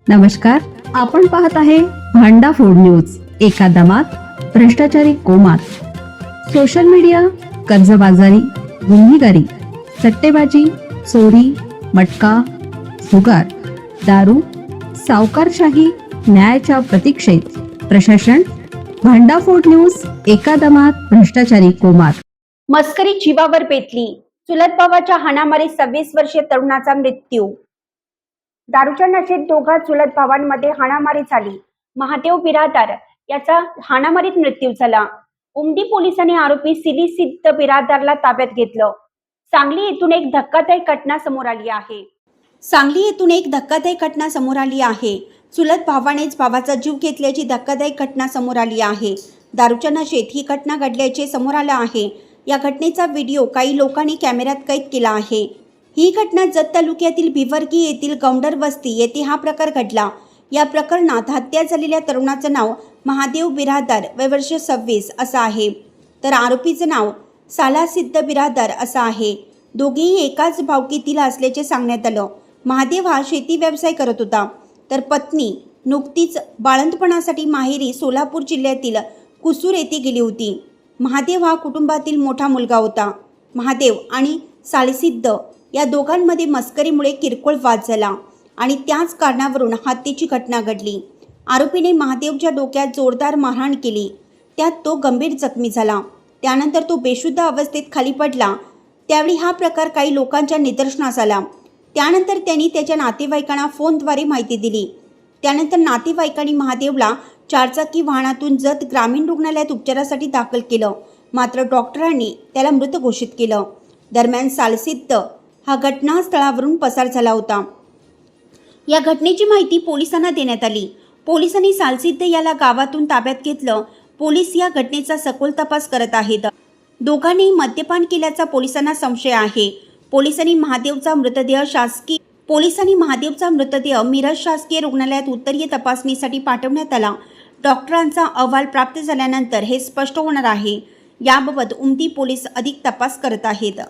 नमस्कार, आपण पाहत आहे भांडा फोड न्यूज. एका दमात भ्रष्टाचारी कोमात. सोशल मीडिया, कर्जबाजारी, गुन्हेगारी, सट्टेबाजी, चोरी, मटका, जुगार, दारू, सावकारशाही, न्यायाच्या प्रतीक्षेत प्रशासन. भांडाफोड न्यूज. एका दमात भ्रष्टाचारी कोमात. मस्करी जीवावर बेतली. चुलत भावाच्या हाणामारीत 26 वर्षीय तरुणाचा मृत्यू. दारूच्या नशेत दोघा चुलत भावांमध्ये हाणामारी झाली. महादेव बिरादार याचा हाणामारीत मृत्यू झाला. उमदी पोलिसांनी आरोपी सिद्ध बिरादारला ताब्यात घेतलं. सांगली येथून एक धक्कादायक घटना समोर आली आहे. चुलत भावानेच भावाचा जीव घेतल्याची धक्कादायक घटना समोर आली आहे. दारूच्या नशेत ही घटना घडल्याचे समोर आलं आहे. या घटनेचा व्हिडिओ काही लोकांनी कॅमेऱ्यात कैद केला आहे. ही घटना जत तालुक्यातील भिवर्गी येथील गौंडर वस्ती येथे हा प्रकार घडला. या प्रकरणात हत्या झालेल्या तरुणाचं नाव महादेव बिरादार, वय वर्ष 26 असं आहे, तर आरोपीचं नाव सिद्ध बिरादार असं आहे. दोघेही एकाच भावकीतील असल्याचे सांगण्यात आलं. महादेव हा शेती व्यवसाय करत होता, तर पत्नी नुकतीच बाळंतपणासाठी माहेरी सोलापूर जिल्ह्यातील कुसूर येथे गेली होती. महादेव हा कुटुंबातील मोठा मुलगा होता. महादेव आणि सिद्ध या दोघांमध्ये मस्करीमुळे किरकोळ वाद झाला आणि त्याच कारणावरून हत्येची घटना घडली. आरोपीने महादेवच्या डोक्यात जोरदार मारहाण केली. त्यात तो गंभीर जखमी झाला. त्यानंतर तो बेशुद्ध अवस्थेत खाली पडला. त्यावेळी हा प्रकार काही लोकांच्या निदर्शनास आला. त्यानंतर त्यांनी त्याच्या नातेवाईकांना फोनद्वारे माहिती दिली. त्यानंतर नातेवाईकांनी महादेवला चारचाकी वाहनातून जत ग्रामीण रुग्णालयात उपचारासाठी दाखल केलं. मात्र डॉक्टरांनी त्याला मृत घोषित केलं. दरम्यान सिद्ध हा घटनास्थळावरून पसार झाला होता. या घटनेची माहिती पोलिसांना देण्यात आली. पोलिसांनी सिद्ध याला गावातून ताब्यात घेतलं. पोलीस या घटनेचा सखोल तपास करत आहेत. दोघांनी मद्यपान केल्याचा पोलिसांना संशय आहे. पोलिसांनी महादेवचा मृतदेह मिरज शासकीय रुग्णालयात उत्तरीय तपासणीसाठी पाठवण्यात आला. डॉक्टरांचा अहवाल प्राप्त झाल्यानंतर हे स्पष्ट होणार आहे. याबाबत उमदी पोलीस अधिक तपास करत आहेत.